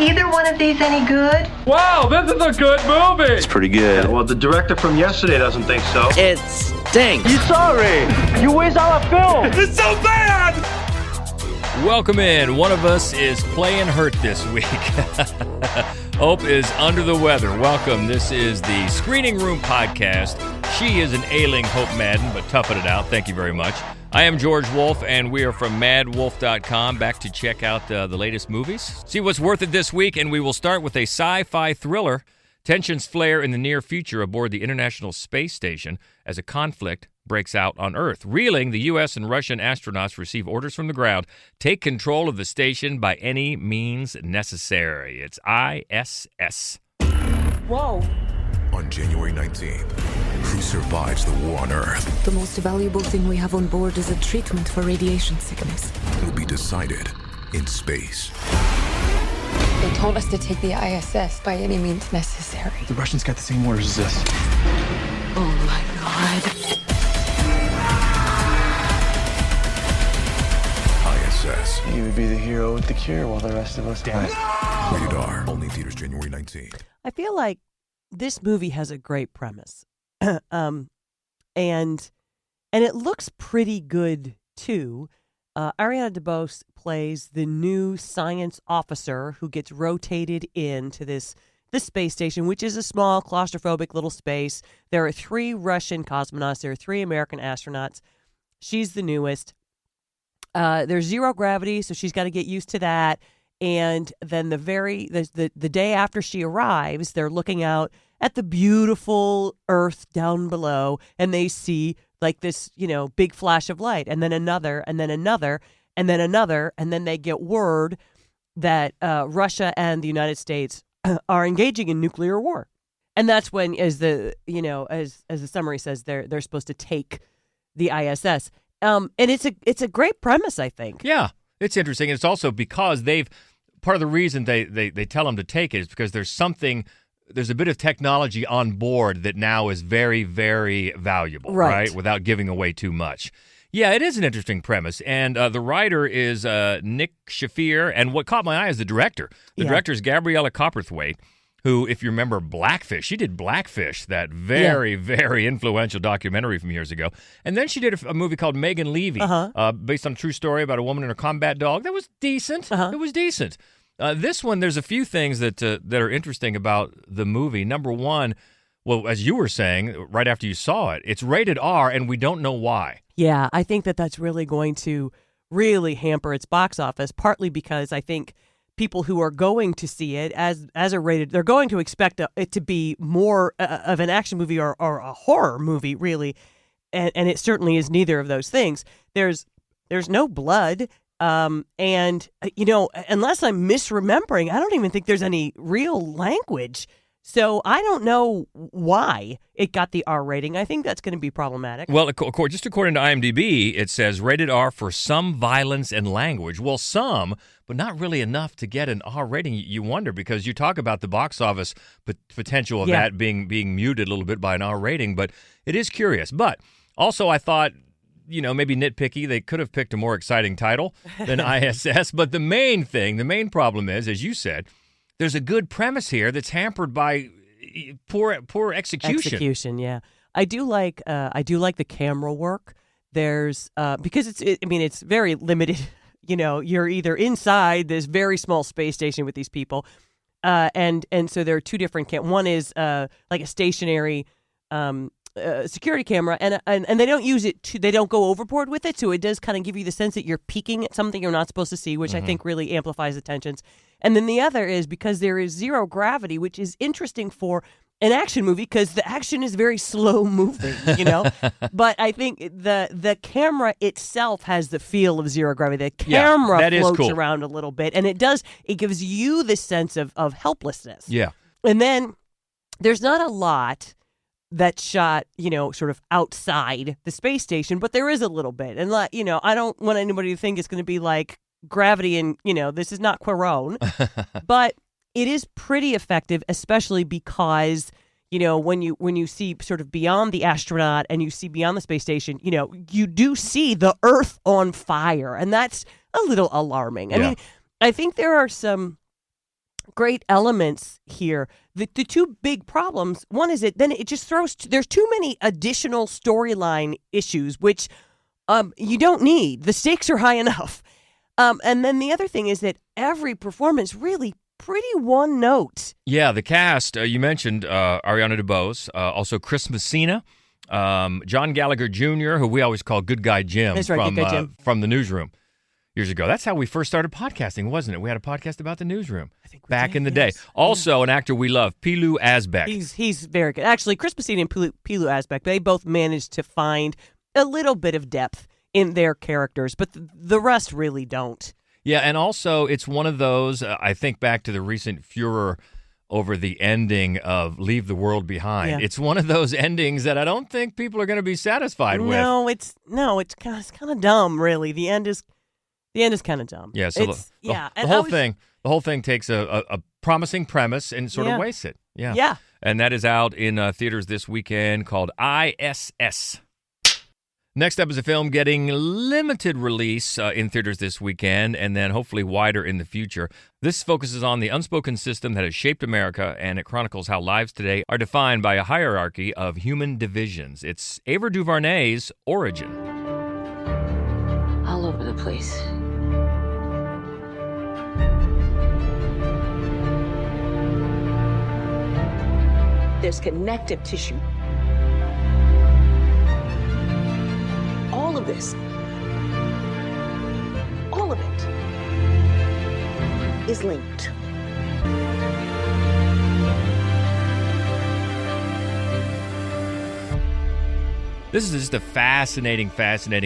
either one of these any good? Wow, this is a good movie! It's pretty good. Yeah, well, the director from yesterday doesn't think so. It stinks. You sorry? You waste our film! It's so bad! Welcome in. One of us is playing hurt this week. Hope is under the weather. Welcome. This is the Screening Room Podcast. She is an ailing Hope Madden, but toughing it out. Thank you very much. I am George Wolf, and we are from madwolf.com, back to check out the latest movies. See what's worth it this week, and we will start with a sci-fi thriller. Tensions flare in the near future aboard the International Space Station as a conflict breaks out on Earth. Reeling, the U.S. and Russian astronauts receive orders from the ground. Take control of the station by any means necessary. It's I.S.S. Whoa. On January 19th, who survives the war on Earth? The most valuable thing we have on board is a treatment for radiation sickness. Will be decided in space. They told us to take the I.S.S. by any means necessary. The Russians got the same orders as us. Oh my God. I.S.S. He would be the hero with the cure while the rest of us die. Rated R. Only in theaters January 19th. I feel like this movie has a great premise. And it looks pretty good too. Ariana DeBose plays the new science officer who gets rotated into this space station, which is a small, claustrophobic little space. There are 3 Russian cosmonauts. There are 3 American astronauts. She's the newest. There's zero gravity, so she's got to get used to that. And then the day after she arrives, they're looking out at the beautiful Earth down below, and they see like this, big flash of light, and then another, and then another, and then another, and then they get word that Russia and the United States are engaging in nuclear war. And that's when, as the summary says, they're supposed to take the I.S.S. And it's a great premise, I think. Yeah, it's interesting. It's also because part of the reason they tell them to take it is because there's a bit of technology on board that now is very, very valuable, right? Without giving away too much. Yeah, it is an interesting premise. And the writer is Nick Shafir, and what caught my eye is the director. The director is Gabriella Copperthwaite, who, if you remember Blackfish, she did Blackfish, that very, very influential documentary from years ago. And then she did a movie called Megan Levy, based on a true story about a woman and her combat dog. That was decent. It was decent. This one, there's a few things that are interesting about the movie. Number one, well, as you were saying, right after you saw it, it's rated R, and we don't know why. Yeah, I think that's really going to really hamper its box office, partly because I think people who are going to see it as a rated, they're going to expect it to be more of an action movie or a horror movie, really, and it certainly is neither of those things. There's no blood. And, unless I'm misremembering, I don't even think there's any real language. So I don't know why it got the R rating. I think that's going to be problematic. Well, just according to IMDb, it says rated R for some violence and language. Well, some, but not really enough to get an R rating. You wonder, because you talk about the box office potential of that being muted a little bit by an R rating, but it is curious. But also I thought, maybe nitpicky, they could have picked a more exciting title than I.S.S. But the main problem is, as you said, there's a good premise here that's hampered by poor execution. Yeah. I do like the camera work. There's because it's very limited. You're either inside this very small space station with these people, and so there are 2 different one is like a stationary security camera, and they don't use it they don't go overboard with it, so it does kind of give you the sense that you're peeking at something you're not supposed to see, which I think really amplifies the tensions. And then the other is because there is zero gravity, which is interesting for an action movie because the action is very slow moving, But I think the camera itself has the feel of zero gravity. The camera floats around a little bit, and it gives you the sense of helplessness. Yeah. And then there's not a lot that's shot, sort of outside the space station, but there is a little bit. And, I don't want anybody to think it's going to be like Gravity and, this is not Quaron, but it is pretty effective, especially because, when you see sort of beyond the astronaut and you see beyond the space station, you do see the Earth on fire, and that's a little alarming. I mean, I think there are some great elements here. The two big problems, one is it just throws, there's too many additional storyline issues, which you don't need. The stakes are high enough. And then the other thing is that every performance really pretty one note. Yeah, the cast, you mentioned Ariana DeBose, also Chris Messina, John Gallagher Jr., who we always call Good Guy Jim, That's right, Good Guy Jim. From The Newsroom years ago. That's how we first started podcasting, wasn't it? We had a podcast about The Newsroom back in the day. Also, an actor we love, Pilu Asbeck. He's very good. Actually, Chris Messina and Pilu Asbeck, they both managed to find a little bit of depth in their characters, but the rest really don't. Yeah, and also it's one of those, I think back to the recent furor over the ending of Leave the World Behind. Yeah. It's one of those endings that I don't think people are going to be satisfied with. It's kind of dumb, really. The end is kind of dumb. Yeah, so the whole thing takes a promising premise and sort of wastes it. Yeah. Yeah. And that is out in theaters this weekend, called I.S.S. Next up is a film getting limited release in theaters this weekend and then hopefully wider in the future. This focuses on the unspoken system that has shaped America, and it chronicles how lives today are defined by a hierarchy of human divisions. It's Ava DuVernay's Origin. All over the place. There's connective tissue. All of this, all of it is linked. This is just a fascinating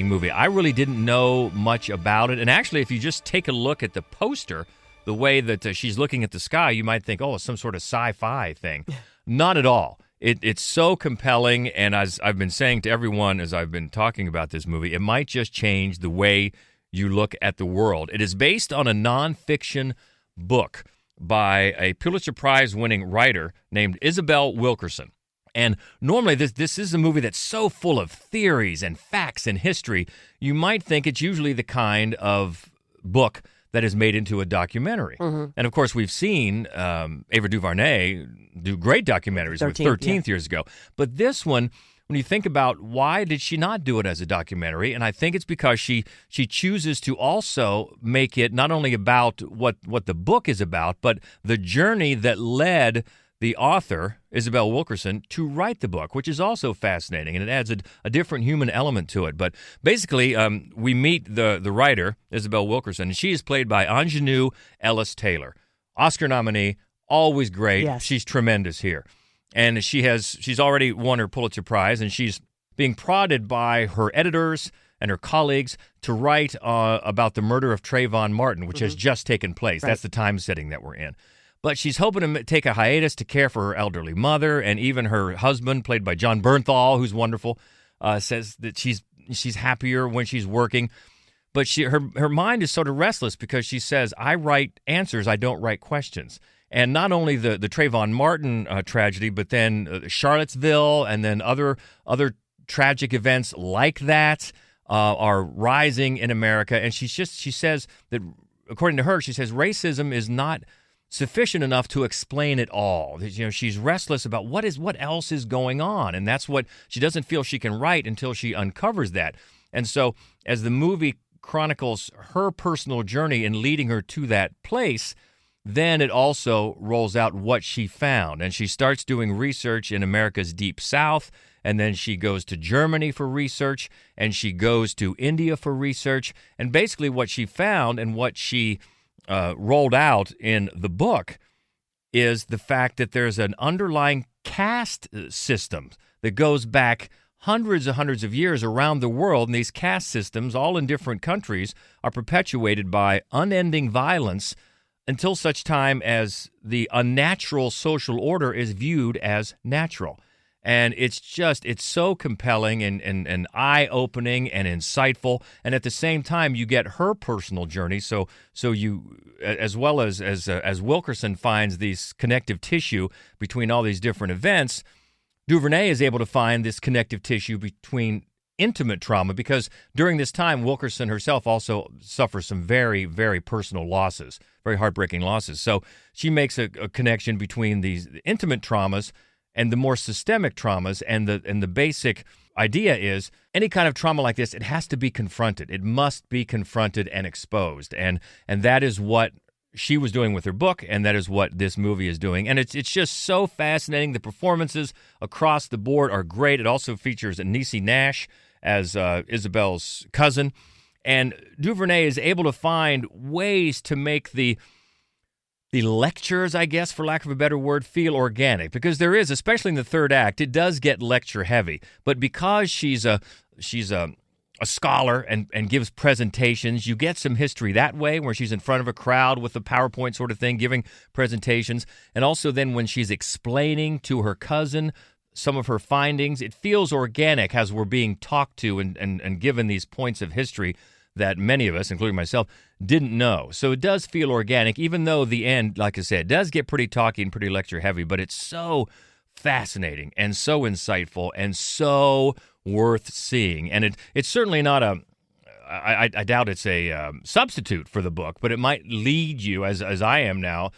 movie. I really didn't know much about it. And actually, if you just take a look at the poster, the way that she's looking at the sky, you might think, oh, it's some sort of sci-fi thing. Not at all. It's so compelling, and as I've been saying to everyone as I've been talking about this movie, it might just change the way you look at the world. It is based on a nonfiction book by a Pulitzer Prize-winning writer named Isabel Wilkerson. And normally this is a movie that's so full of theories and facts and history, you might think it's usually the kind of book that is made into a documentary. Mm-hmm. And of course, we've seen Ava DuVernay do great documentaries with 13th years ago. But this one, when you think about why did she not do it as a documentary, and I think it's because she chooses to also make it not only about what the book is about, but the journey that led the author, Isabel Wilkerson, to write the book, which is also fascinating, and it adds a different human element to it. But basically, we meet the writer, Isabel Wilkerson, and she is played by Ingenue Ellis Taylor. Oscar nominee, always great. Yes. She's tremendous here. And she's already won her Pulitzer Prize, and she's being prodded by her editors and her colleagues to write about the murder of Trayvon Martin, which has just taken place. Right. That's the time setting that we're in. But she's hoping to take a hiatus to care for her elderly mother, and even her husband, played by John Bernthal, who's wonderful, says that she's happier when she's working. But her mind is sort of restless because she says, I write answers, I don't write questions. And not only the Trayvon Martin tragedy, but then Charlottesville and then other tragic events like that are rising in America. And she says that, according to her, she says racism is not sufficient enough to explain it all. You know, she's restless about what else is going on, and that's what she doesn't feel she can write until she uncovers that. And so, as the movie chronicles her personal journey in leading her to that place, then it also rolls out what she found, and she starts doing research in America's Deep South, and then she goes to Germany for research, and she goes to India for research, and basically what she found and what she rolled out in the book is the fact that there's an underlying caste system that goes back hundreds of years around the world, and these caste systems, all in different countries, are perpetuated by unending violence until such time as the unnatural social order is viewed as natural. And it's so compelling and eye-opening and insightful. And at the same time, you get her personal journey. So you, as well as Wilkerson finds these connective tissue between all these different events, DuVernay is able to find this connective tissue between intimate trauma, because during this time, Wilkerson herself also suffers some very, very personal losses, very heartbreaking losses. So she makes a connection between these intimate traumas and the more systemic traumas, and the basic idea is any kind of trauma like this, it has to be confronted. It must be confronted and exposed, and that is what she was doing with her book, and that is what this movie is doing. And it's just so fascinating. The performances across the board are great. It also features Niecy Nash as Isabel's cousin. And DuVernay is able to find ways to make the lectures, I guess, for lack of a better word, feel organic. Because there is, especially in the third act, it does get lecture heavy. But because she's a scholar and gives presentations, you get some history that way, where she's in front of a crowd with a PowerPoint sort of thing, giving presentations. And also then when she's explaining to her cousin some of her findings, it feels organic as we're being talked to and given these points of history that many of us, including myself, didn't know. So it does feel organic, even though the end, like I said, does get pretty talky and pretty lecture heavy, but it's so fascinating and so insightful and so worth seeing. And it's certainly not I doubt it's a substitute for the book, but it might lead you, as I am now,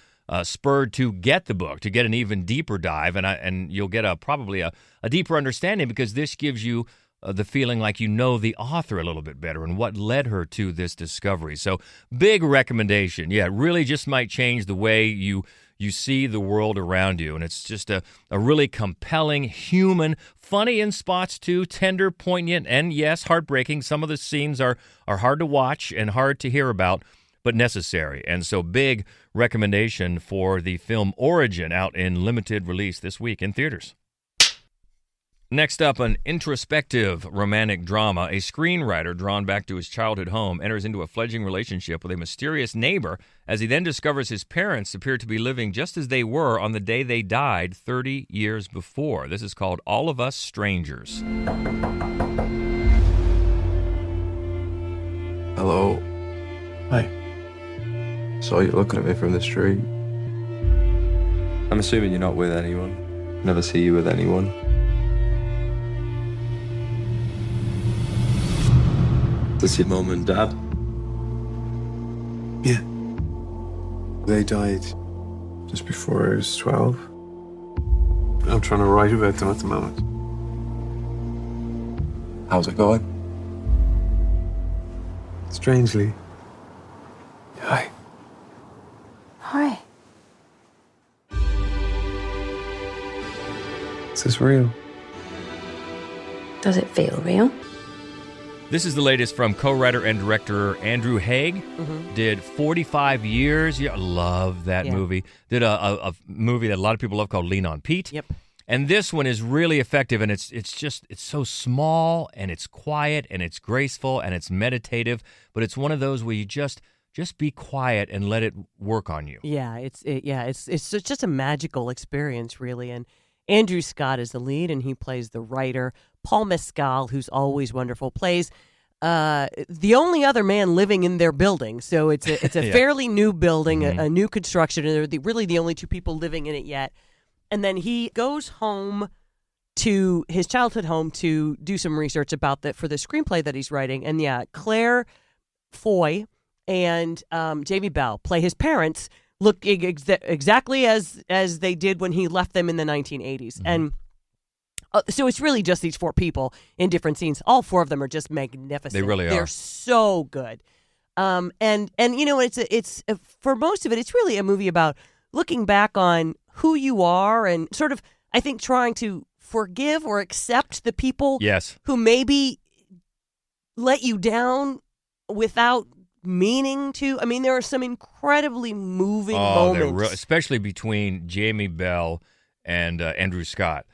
spurred to get the book, to get an even deeper dive, and you'll get probably a deeper understanding, because this gives you the feeling like you know the author a little bit better and what led her to this discovery. So big recommendation. Yeah, it really just might change the way you see the world around you. And it's just a really compelling, human, funny in spots too, tender, poignant, and yes, heartbreaking. Some of the scenes are hard to watch and hard to hear about, but necessary. And so big recommendation for the film Origin, out in limited release this week in theaters. Next up, an introspective romantic drama. A screenwriter drawn back to his childhood home enters into a fledgling relationship with a mysterious neighbor as he then discovers his parents appear to be living just as they were on the day they died 30 years before. This is called All of Us Strangers. Hello. Hi. Saw you looking at me from the street. I'm assuming you're not with anyone. Never see you with anyone. This your mum and dad? Yeah. They died just before I was 12. I'm trying to write about them at the moment. How's it going? Strangely. Hi. Hi. Is this real? Does it feel real? This is the latest from co-writer and director Andrew Haig. Did 45 Years. Yeah, I love that movie. Did a movie that a lot of people love called Lean on Pete. Yep. And this one is really effective, and it's so small, and it's quiet, and it's graceful, and it's meditative, but it's one of those where you just be quiet and let it work on you. Yeah, it's just a magical experience, really. And Andrew Scott is the lead, and he plays the writer. Paul Mescal, who's always wonderful, plays the only other man living in their building. So it's a fairly new building, a new construction, and they're really the only two people living in it yet. And then he goes home to his childhood home to do some research about for the screenplay that he's writing. And yeah, Claire Foy and Jamie Bell play his parents, look exactly as they did when he left them in the 1980s. And so it's really just these four people in different scenes. All four of them are just magnificent. They really are. They're so good. And you know, it's for most of it, it's really a movie about looking back on who you are and sort of, I think, trying to forgive or accept the people who maybe let you down without meaning to. I mean, there are some incredibly moving moments. Especially between Jamie Bell and Andrew Scott.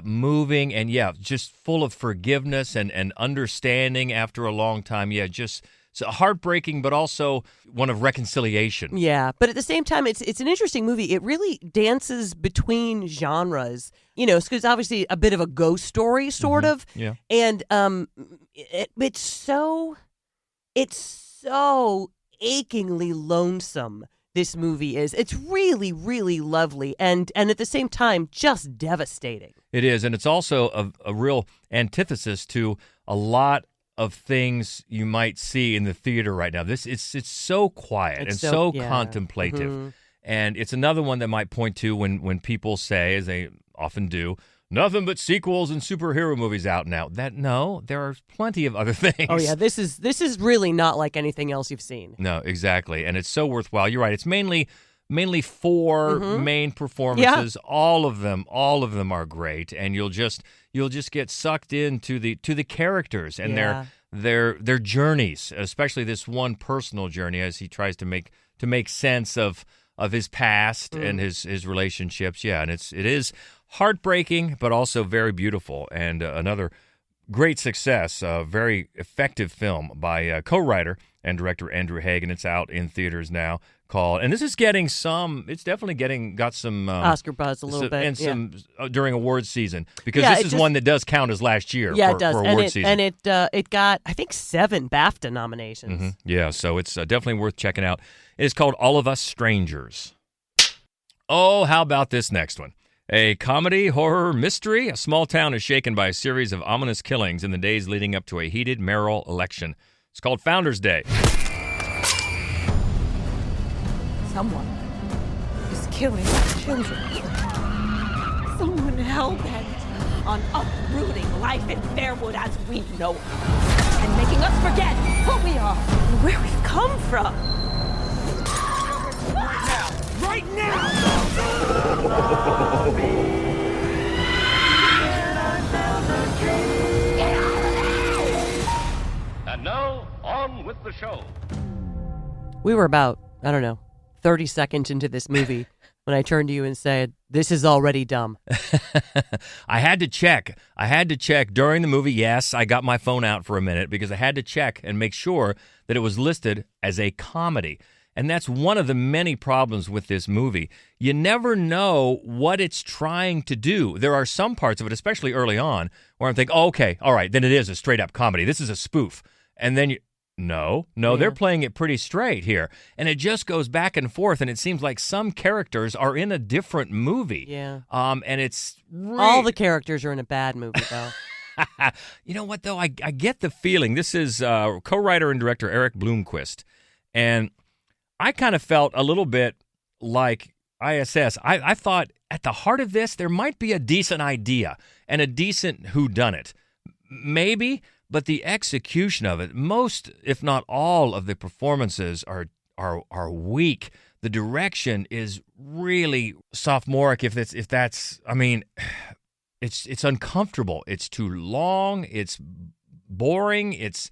Moving and just full of forgiveness and understanding after a long time. Yeah, just so heartbreaking, but also one of reconciliation. Yeah, but at the same time, it's an interesting movie. It really dances between genres, you know, because obviously a bit of a ghost story, sort of. Yeah. And it's so achingly lonesome this movie is. It's really, really lovely and at the same time, just devastating. It is, and it's also a real antithesis to a lot of things you might see in the theater right now. It's so quiet and so contemplative. Mm-hmm. And it's another one that might point to when people say, as they often do, nothing but sequels and superhero movies out now. No, there are plenty of other things. Oh yeah, this is really not like anything else you've seen. No, exactly, and it's so worthwhile. You're right. It's mainly four main performances. Yeah. All of them are great, and you'll just get sucked into the characters and their journeys, especially this one personal journey as he tries to make sense of his past and his relationships. Yeah, and it is heartbreaking, but also very beautiful, and another great success. Very effective film by co-writer and director Andrew Haig, and it's out in theaters now. And this is getting got some Oscar buzz a little bit, and some during awards season, because this is one that does count as last year. Yeah, it does, for awards season, and it got, I think, 7 BAFTA nominations. Mm-hmm. Yeah, so it's definitely worth checking out. It is called All of Us Strangers. Oh, how about this next one? A comedy, horror, mystery. A small town is shaken by a series of ominous killings in the days leading up to a heated mayoral election. It's called Founders Day. Someone is killing children. Someone hell-bent on uprooting life in Fairwood as we know it, and making us forget who we are and where we've come from. Right now! And now, on with the show. We were about, 30 seconds into this movie when I turned to you and said, "This is already dumb." I had to check during the movie. Yes, I got my phone out for a minute because I had to check and make sure that it was listed as a comedy. And that's one of the many problems with this movie. You never know what it's trying to do. There are some parts of it, especially early on, where I'm thinking, oh, okay, all right, then it is a straight-up comedy. This is a spoof. And then No, they're playing it pretty straight here. And it just goes back and forth, and it seems like some characters are in a different movie. Yeah. And it's all the characters are in a bad movie, though. You know what, though? I get the feeling. This is co-writer and director Eric Bloomquist. And I kind of felt a little bit like I.S.S. I thought at the heart of this, there might be a decent idea and a decent whodunit. Maybe. But the execution of it, most, if not all, of the performances are weak. The direction is really sophomoric. If that's, I mean, it's uncomfortable. It's too long. It's boring. It's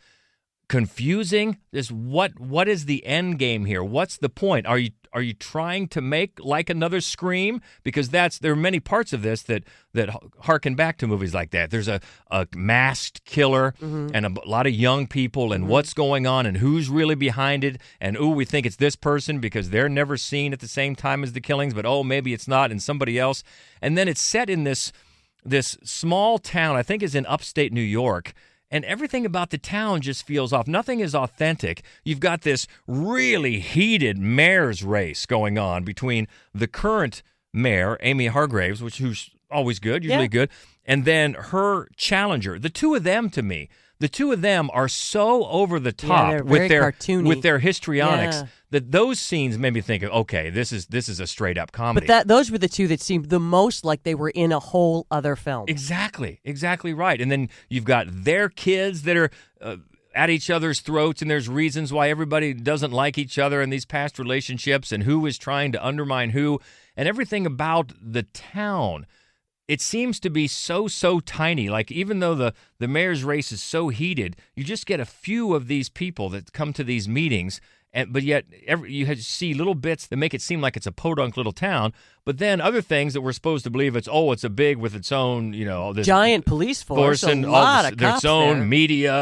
confusing. What is the end game here? What's the point? Are you trying to make like another Scream? Because there are many parts of this that harken back to movies like that. There's a masked killer and a lot of young people and what's going on and who's really behind it. And we think it's this person because they're never seen at the same time as the killings, but maybe it's not, and somebody else. And then it's set in this small town, I think is in upstate New York. And everything about the town just feels off. Nothing is authentic. You've got this really heated mayor's race going on between the current mayor, Amy Hargraves, who's always good, usually good, and then her challenger. The two of them, to me, are so over the top with their histrionics that those scenes made me think, okay, this is a straight up comedy. But those were the two that seemed the most like they were in a whole other film. Exactly right. And then you've got their kids that are at each other's throats, and there's reasons why everybody doesn't like each other in these past relationships, and who is trying to undermine who, and everything about the town. It seems to be so tiny. Like, even though the mayor's race is so heated, you just get a few of these people that come to these meetings, but yet you see little bits that make it seem like it's a podunk little town, but then other things that we're supposed to believe it's a big with its own, this giant police force, and a lot of cops its own there. Media,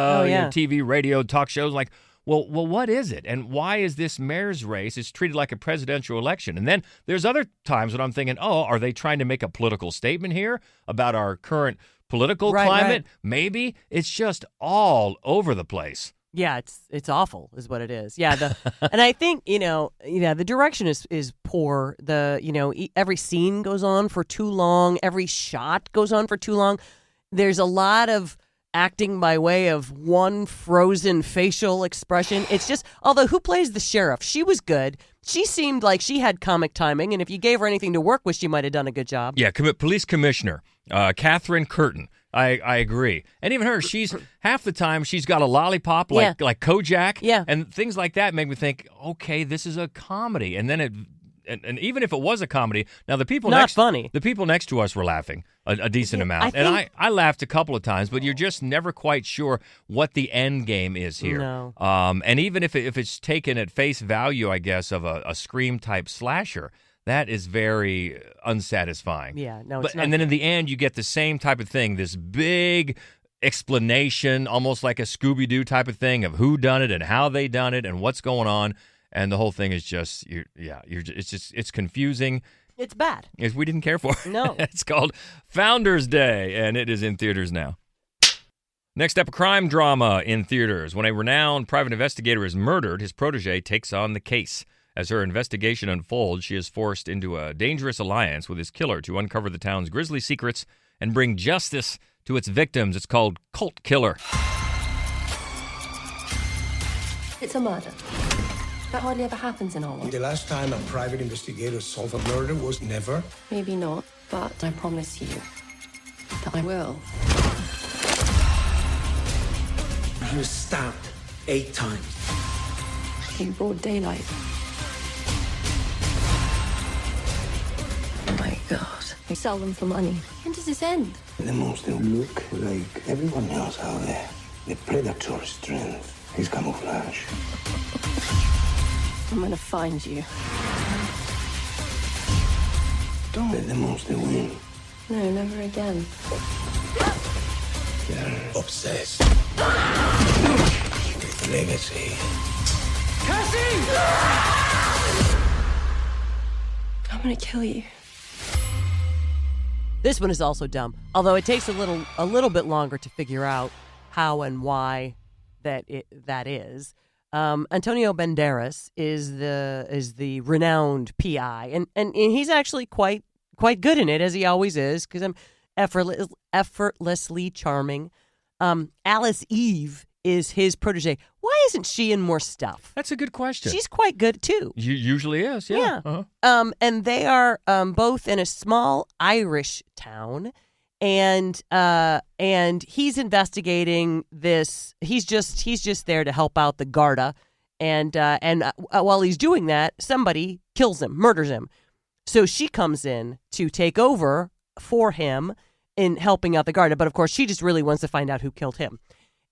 TV, radio, talk shows, like. Well, what is it? And why is this mayor's race is treated like a presidential election? And then there's other times when I'm thinking, are they trying to make a political statement here about our current political climate? Right. Maybe. It's just all over the place. Yeah, it's awful, is what it is. Yeah, and I think the direction is poor. Every scene goes on for too long. Every shot goes on for too long. There's a lot of acting by way of one frozen facial expression. It's just, although who plays the sheriff? She was good. She seemed like she had comic timing, and if you gave her anything to work with, she might have done a good job. Yeah, police commissioner Catherine Curtin. I agree. And even her, she's half the time she's got a lollipop like Kojak. Yeah. And things like that make me think, okay, this is a comedy. And then and even if it was a comedy, now the people funny. The people next to us were laughing a decent amount. I laughed a couple of times, but you're just never quite sure what the end game is here. No. And even if it's taken at face value, I guess, of a Scream type slasher, that is very unsatisfying. Yeah, no, it's not. And then in the end, you get the same type of thing, this big explanation, almost like a Scooby-Doo type of thing of who done it and how they done it and what's going on. And the whole thing is just, it's confusing. It's bad. We didn't care for it. No. It's called Founders Day, and it is in theaters now. Next up, a crime drama in theaters. When a renowned private investigator is murdered, his protege takes on the case. As her investigation unfolds, she is forced into a dangerous alliance with his killer to uncover the town's grisly secrets and bring justice to its victims. It's called Cult Killer. It's a murder. That hardly ever happens in our world. The last time a private investigator solved a murder was never. Maybe not, but I promise you that I will. He was stabbed 8 times. In broad daylight. Oh my God. We sell them for money. When does this end? The monster look like everyone else out there. The predator's strength is camouflage. I'm gonna find you. Don't let the monster win. No, never again. They're obsessed with legacy. Cassie! I'm gonna kill you. This one is also dumb, although it takes a little bit longer to figure out how and why that is. Antonio Banderas is the renowned PI, and he's actually quite good in it, as he always is, because I'm effortlessly charming. Alice Eve is his protege. Why isn't she in more stuff? That's a good question. She's quite good too. Usually is, yeah. Uh-huh. And they are both in a small Irish town. And he's investigating this. He's just there to help out the Garda, and while he's doing that, somebody kills him, murders him. So she comes in to take over for him in helping out the Garda. But of course, she just really wants to find out who killed him,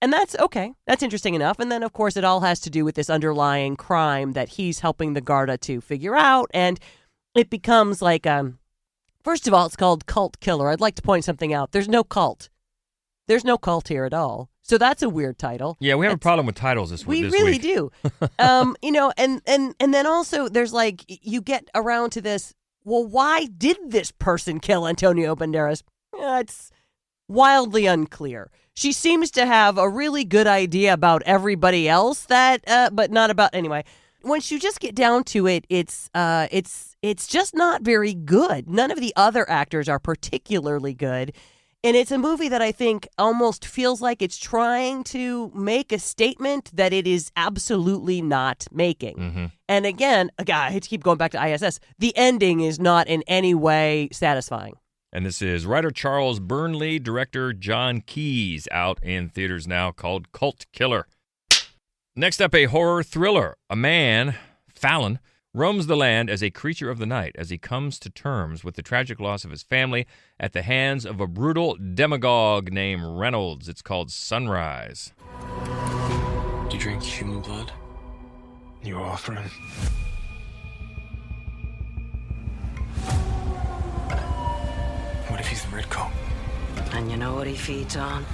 and that's okay. That's interesting enough. And then of course, it all has to do with this underlying crime that he's helping the Garda to figure out, and it becomes like First of all, it's called Cult Killer. I'd like to point something out. There's no cult. There's no cult here at all. So that's a weird title. Yeah, we have a problem with titles this week. We really do. And then also there's like, you get around to this, well, why did this person kill Antonio Banderas? It's wildly unclear. She seems to have a really good idea about everybody else but not about, anyway. Once you just get down to it, it's just not very good. None of the other actors are particularly good. And it's a movie that I think almost feels like it's trying to make a statement that it is absolutely not making. Mm-hmm. And again, I hate to keep going back to I.S.S., the ending is not in any way satisfying. And this is writer Charles Burnley, director John Keyes, out in theaters now, called Cult Killer. Next up, a horror thriller. A man, Fallon, roams the land as a creature of the night as he comes to terms with the tragic loss of his family at the hands of a brutal demagogue named Reynolds. It's called Sunrise. Do you drink human blood? You're offering. What if he's the red coat? And you know what he feeds on?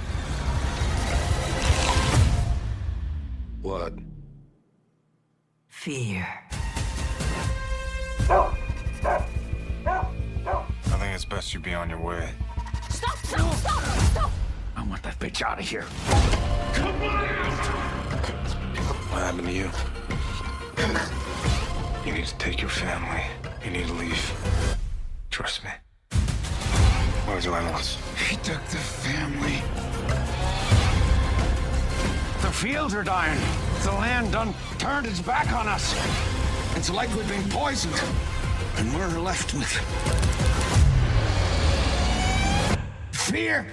What? Fear. I think it's best you be on your way. Stop! I want that bitch out of here. What happened to you? You need to take your family. You need to leave. Trust me. Where's your animals? He took the family. The fields are dying. The land done turned its back on us. It's like we've been poisoned. And we're left with fear.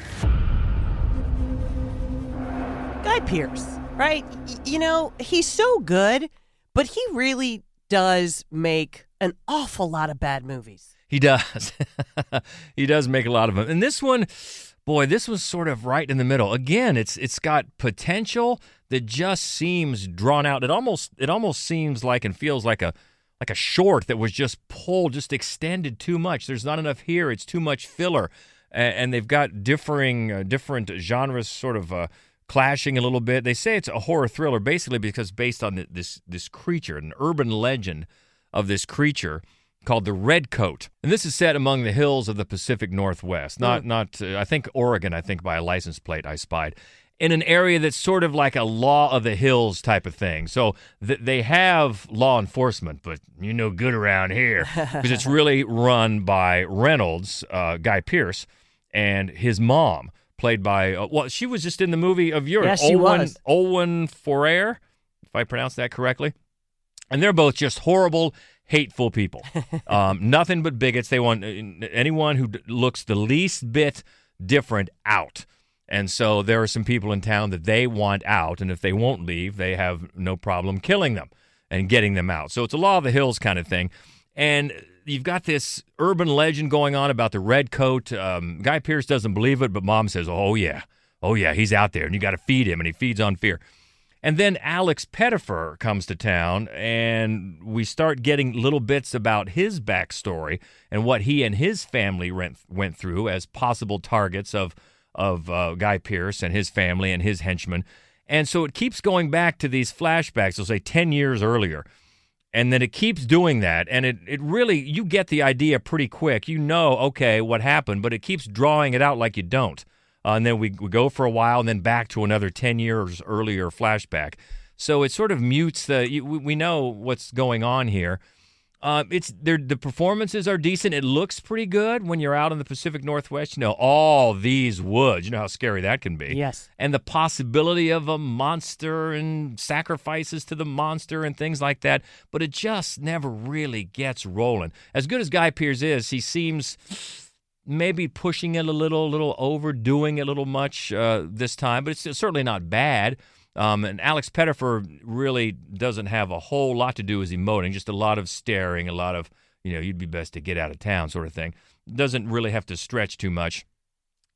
Guy Pearce, right? You know, he's so good, but he really does make an awful lot of bad movies. He does. He does make a lot of them. And this one, boy, this was sort of right in the middle. Again, it's got potential that just seems drawn out. It almost seems like and feels like a short that was just pulled, just extended too much. There's not enough here. It's too much filler. And they've got different genres sort of clashing a little bit. They say it's a horror thriller basically because based on this creature, an urban legend of this creature called the Redcoat. And this is set among the hills of the Pacific Northwest. Not I think Oregon, by a license plate I spied. In an area that's sort of like a law of the hills type of thing. So they have law enforcement, but you're no good around here. Because it's really run by Reynolds, Guy Pearce, and his mom, played by, she was just in the movie of yours. Yes, she was. Olwen Forer, if I pronounced that correctly. And they're both just horrible, hateful people. Nothing but bigots. They want anyone who looks the least bit different out. And so there are some people in town that they want out, and if they won't leave, they have no problem killing them and getting them out. So it's a law of the hills kind of thing. And you've got this urban legend going on about the Redcoat. Guy Pearce doesn't believe it, but Mom says, oh, yeah, he's out there, and you got to feed him, and he feeds on fear. And then Alex Pettyfer comes to town, and we start getting little bits about his backstory and what he and his family went through as possible targets of Guy Pearce and his family and his henchmen. And so it keeps going back to these flashbacks, they'll say 10 years earlier. And then it keeps doing that. And it really, you get the idea pretty quick. You know, okay, what happened, but it keeps drawing it out like you don't. And then we go for a while and then back to another 10 years earlier flashback. So it sort of mutes we know what's going on here. The performances are decent. It looks pretty good when you're out in the Pacific Northwest. You know, all these woods. You know how scary that can be. Yes. And the possibility of a monster and sacrifices to the monster and things like that. But it just never really gets rolling. As good as Guy Pearce is, he seems maybe pushing it a little overdoing it a little much this time. But it's certainly not bad. And Alex Pettyfer really doesn't have a whole lot to do as emoting, just a lot of staring, a lot of, you'd be best to get out of town sort of thing. Doesn't really have to stretch too much.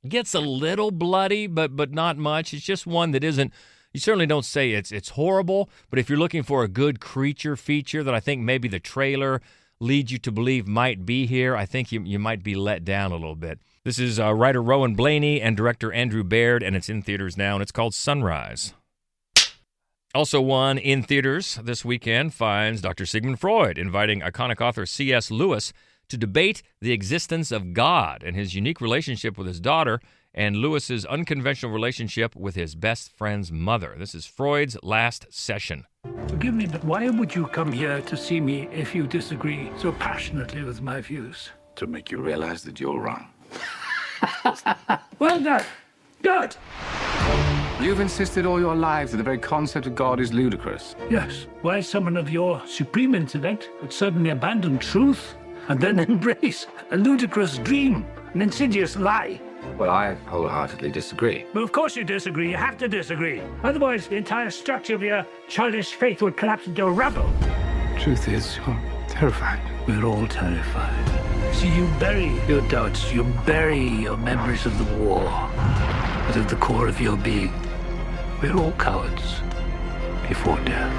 Gets a little bloody, but not much. It's just one that isn't, you certainly don't say it's horrible, but if you're looking for a good creature feature that I think maybe the trailer leads you to believe might be here, I think you might be let down a little bit. This is writer Rowan Blaney and director Andrew Baird, and it's in theaters now, and it's called Sunrise. Also one in theaters this weekend finds Dr. Sigmund Freud inviting iconic author C.S. Lewis to debate the existence of God and his unique relationship with his daughter and Lewis's unconventional relationship with his best friend's mother. This is Freud's last session. Forgive me, but why would you come here to see me if you disagree so passionately with my views? To make you realize that you're wrong. Well done. Good. You've insisted all your lives that the very concept of God is ludicrous. Yes. Why someone of your supreme intellect would suddenly abandon truth and then embrace a ludicrous dream, an insidious lie? Well, I wholeheartedly disagree. Well, of course you disagree. You have to disagree. Otherwise, the entire structure of your childish faith would collapse into rubble. Truth is, you're terrified. We're all terrified. See, you bury your doubts. You bury your memories of the war. But at the core of your being, we're all cowards before death.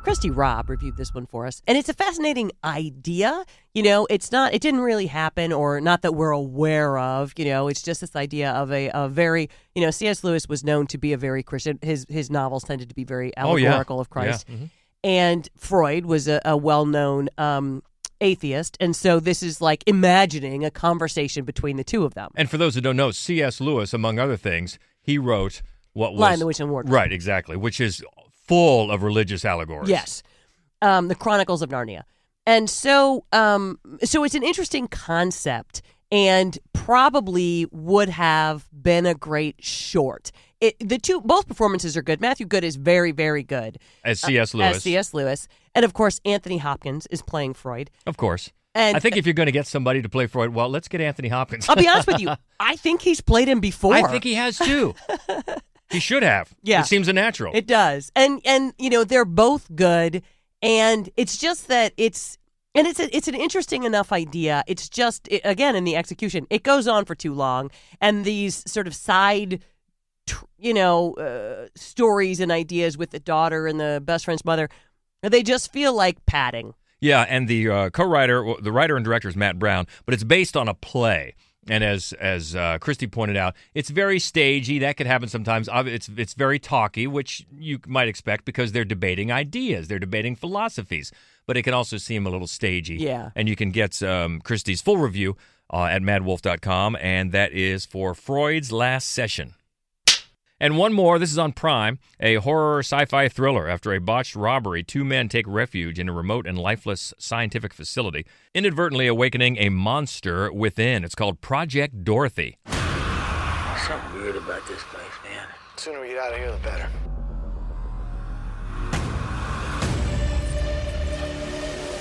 Christy Robb reviewed this one for us, and it's a fascinating idea. It didn't really happen, or not that we're aware of. It's just this idea of a very, C.S. Lewis was known to be a very Christian. His novels tended to be very allegorical of Christ. Yeah. Mm-hmm. And Freud was a well-known atheist, and so this is like imagining a conversation between the two of them. And for those who don't know, C.S. Lewis, among other things, he wrote what was... Lion, the Witch, and the Wardrobe. Right, exactly, which is full of religious allegories. Yes. The Chronicles of Narnia. And so it's an interesting concept and probably would have been a great short. Both performances are good. Matthew Good is very, very good. As C.S. Lewis. As C.S. Lewis. And, of course, Anthony Hopkins is playing Freud. Of course. And I think if you're going to get somebody to play Freud, well, let's get Anthony Hopkins. I'll be honest with you. I think he's played him before. I think he has, too. He should have. Yeah. It seems a natural. It does. And they're both good. And it's just that it's an interesting enough idea. It's just, again, in the execution, it goes on for too long. And these sort of side, stories and ideas with the daughter and the best friend's mother, they just feel like padding. Yeah, and the the writer and director is Matt Brown, but it's based on a play. And as Christy pointed out, it's very stagey. That could happen sometimes. It's very talky, which you might expect because they're debating ideas. They're debating philosophies. But it can also seem a little stagey. Yeah. And you can get Christy's full review at madwolf.com, and that is for Freud's Last Session. And one more, this is on Prime, a horror sci-fi thriller. After a botched robbery, two men take refuge in a remote and lifeless scientific facility, inadvertently awakening a monster within. It's called Project Dorothy. Something weird about this place, man. The sooner we get out of here, the better.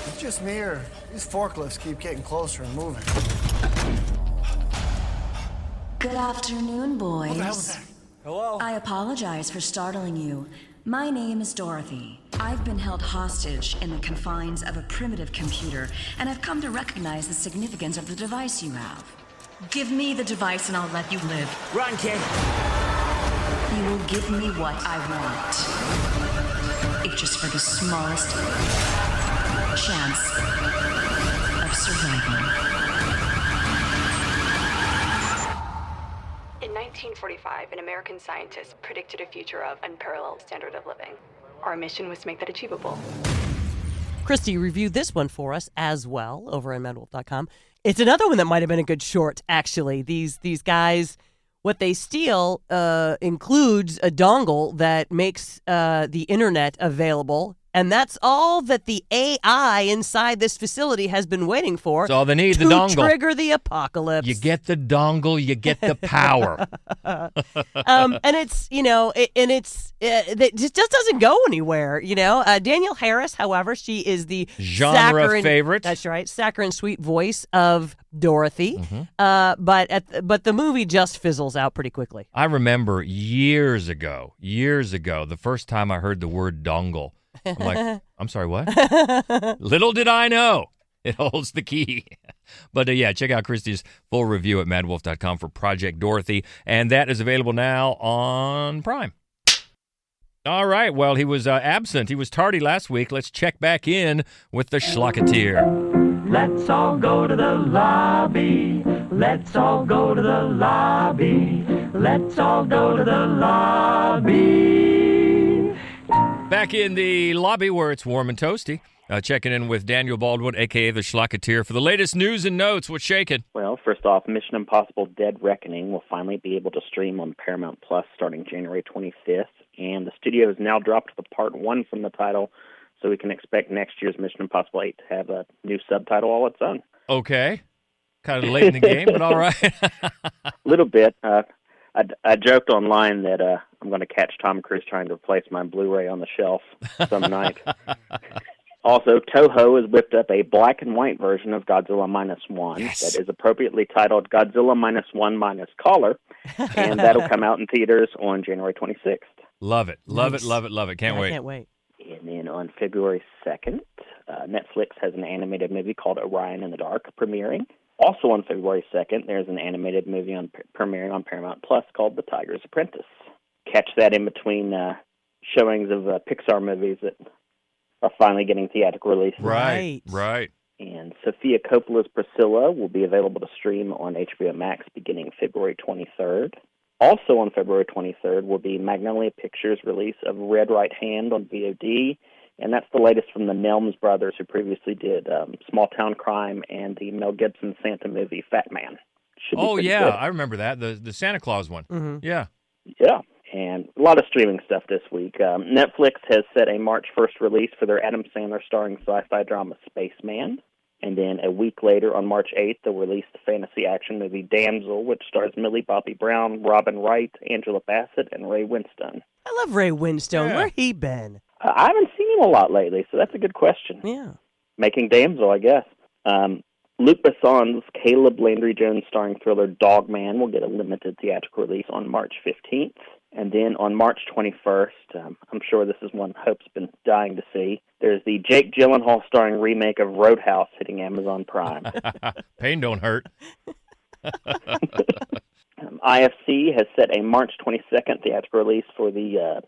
It's just me, or these forklifts keep getting closer and moving. Good afternoon, boys. What the hell was that? Hello? I apologize for startling you. My name is Dorothy. I've been held hostage in the confines of a primitive computer, and I've come to recognize the significance of the device you have. Give me the device and I'll let you live. Run, kid. You will give me what I want. If just for the smallest chance of survival. In 1945, an American scientist predicted a future of unparalleled standard of living. Our mission was to make that achievable. Christy reviewed this one for us as well over at madwolf.com. It's another one that might have been a good short, actually. These guys, what they steal includes a dongle that makes the internet available. And that's all that the AI inside this facility has been waiting for. That's all they need, to the dongle. Trigger the apocalypse. You get the dongle, you get the power. And it's, it just doesn't go anywhere, Danielle Harris, however, she is the genre favorite. That's right, saccharine sweet voice of Dorothy. Mm-hmm. But the movie just fizzles out pretty quickly. I remember years ago, the first time I heard the word dongle. I'm like, I'm sorry, what? Little did I know. It holds the key. But yeah, check out Christy's full review at madwolf.com for Project Dorothy. And that is available now on Prime. All right. Well, he was absent. He was tardy last week. Let's check back in with the Schlocketeer. Let's all go to the lobby. Let's all go to the lobby. Let's all go to the lobby. Back in the lobby where it's warm and toasty. Checking in with Daniel Baldwin, a.k.a. the Schlocketeer, for the latest news and notes. What's shaking? Well, first off, Mission Impossible Dead Reckoning will finally be able to stream on Paramount Plus starting January 25th. And the studio has now dropped the part 1 from the title, so we can expect next year's Mission Impossible 8 to have a new subtitle all its own. Okay. Kind of late in the game, but all right. A little bit. I joked online that I'm going to catch Tom Cruise trying to replace my Blu-ray on the shelf some night. Also, Toho has whipped up a black and white version of Godzilla -1 that is appropriately titled Godzilla -1 minus Collar, and that'll come out in theaters on January 26th. Love it. Love it, love it, love it. Can't wait. I can't wait. And then on February 2nd, Netflix has an animated movie called Orion in the Dark premiering. Also on February 2nd, there's an animated movie premiering on Paramount Plus called The Tiger's Apprentice. Catch that in between showings of Pixar movies that are finally getting theatrical releases. Right. And Sofia Coppola's Priscilla will be available to stream on HBO Max beginning February 23rd. Also on February 23rd will be Magnolia Pictures' release of Red Right Hand on VOD, and that's the latest from the Nelms brothers, who previously did Small Town Crime and the Mel Gibson Santa movie Fat Man. Oh, yeah, good. I remember that, the Santa Claus one. Mm-hmm. Yeah. Yeah, and a lot of streaming stuff this week. Netflix has set a March 1st release for their Adam Sandler starring sci-fi drama Spaceman. And then a week later, on March 8th, they'll release the fantasy action movie Damsel, which stars Millie Bobby Brown, Robin Wright, Angela Bassett, and Ray Winstone. I love Ray Winstone. Yeah. Where he been? I haven't seen him a lot lately, so that's a good question. Yeah. Making Damsel, I guess. Luc Besson's Caleb Landry Jones starring thriller Dogman will get a limited theatrical release on March 15th. And then on March 21st, I'm sure this is one Hope's been dying to see, there's the Jake Gyllenhaal starring remake of Roadhouse hitting Amazon Prime. Pain don't hurt. I.S.S. has set a March 22nd theatrical release for the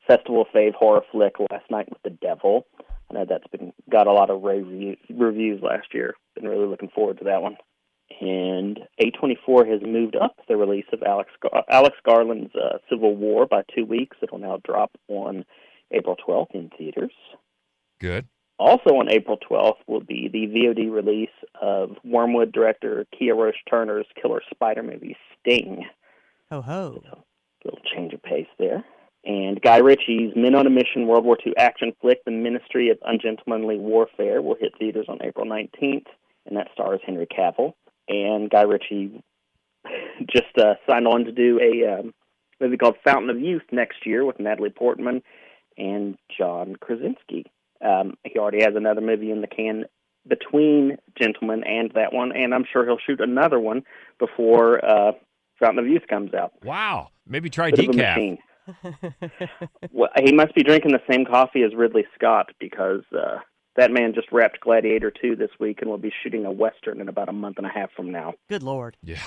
festival fave horror flick Last Night with the Devil. I know that's got a lot of rave reviews last year. Been really looking forward to that one. And A24 has moved up the release of Alex Garland's Civil War by 2 weeks. It'll now drop on April 12th in theaters. Good. Also on April 12th will be the VOD release of Wormwood director Kia Roche Turner's killer spider movie Sting. Ho ho. So, a little change of pace there. And Guy Ritchie's Men on a Mission World War II action flick, The Ministry of Ungentlemanly Warfare, will hit theaters on April 19th, and that stars Henry Cavill. And Guy Ritchie just signed on to do a movie called Fountain of Youth next year with Natalie Portman and John Krasinski. He already has another movie in the can between Gentlemen and that one, and I'm sure he'll shoot another one before Fountain of Youth comes out. Wow. Maybe try Bit of a decaf. machine. Well, he must be drinking the same coffee as Ridley Scott because that man just wrapped Gladiator 2 this week and will be shooting a Western in about a month and a half from now. Good Lord. Yeah.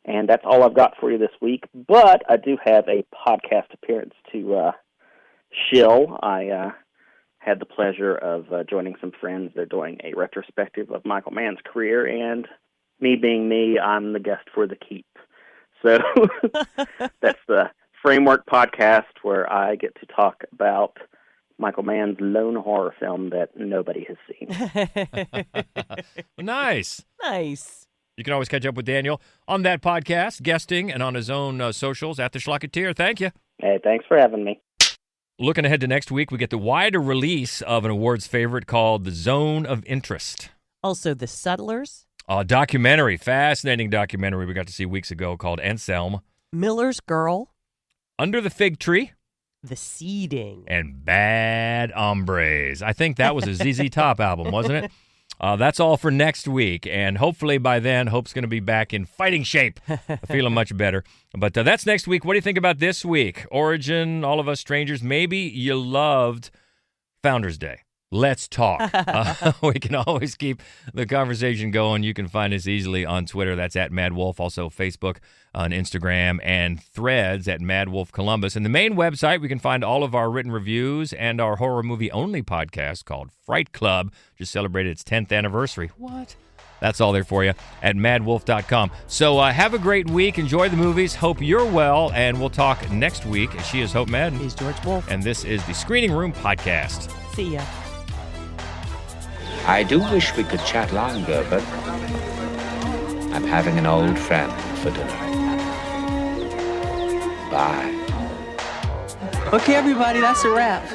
And that's all I've got for you this week. But I do have a podcast appearance to shill. I had the pleasure of joining some friends. They're doing a retrospective of Michael Mann's career, and me being me, I'm the guest for the keep. So that's the Framework podcast where I get to talk about Michael Mann's lone horror film that nobody has seen. Nice. Nice. You can always catch up with Daniel on that podcast, guesting, and on his own socials at The Schlocketeer. Thank you. Hey, thanks for having me. Looking ahead to next week, we get the wider release of an awards favorite called The Zone of Interest. Also, The Settlers. A documentary, fascinating documentary we got to see weeks ago called Anselm. Miller's Girl. Under the Fig Tree. The Seeding. And Bad Hombres. I think that was a ZZ Top album, wasn't it? That's all for next week, and hopefully by then, Hope's going to be back in fighting shape, feeling much better. But that's next week. What do you think about this week? Origin, All of Us Strangers. Maybe you loved Founders Day. Let's talk. We can always keep the conversation going. You can find us easily on Twitter. That's at Mad Wolf. Also Facebook, on Instagram, and Threads at Mad Wolf Columbus. And the main website, we can find all of our written reviews and our horror movie only podcast called Fright Club. Just celebrated its 10th anniversary. What? That's all there for you at madwolf.com. So have a great week. Enjoy the movies. Hope you're well. And we'll talk next week. She is Hope Madden. He's George Wolf. And this is the Screening Room Podcast. See ya. I do wish we could chat longer, but I'm having an old friend for dinner. Bye. Okay, everybody, that's a wrap.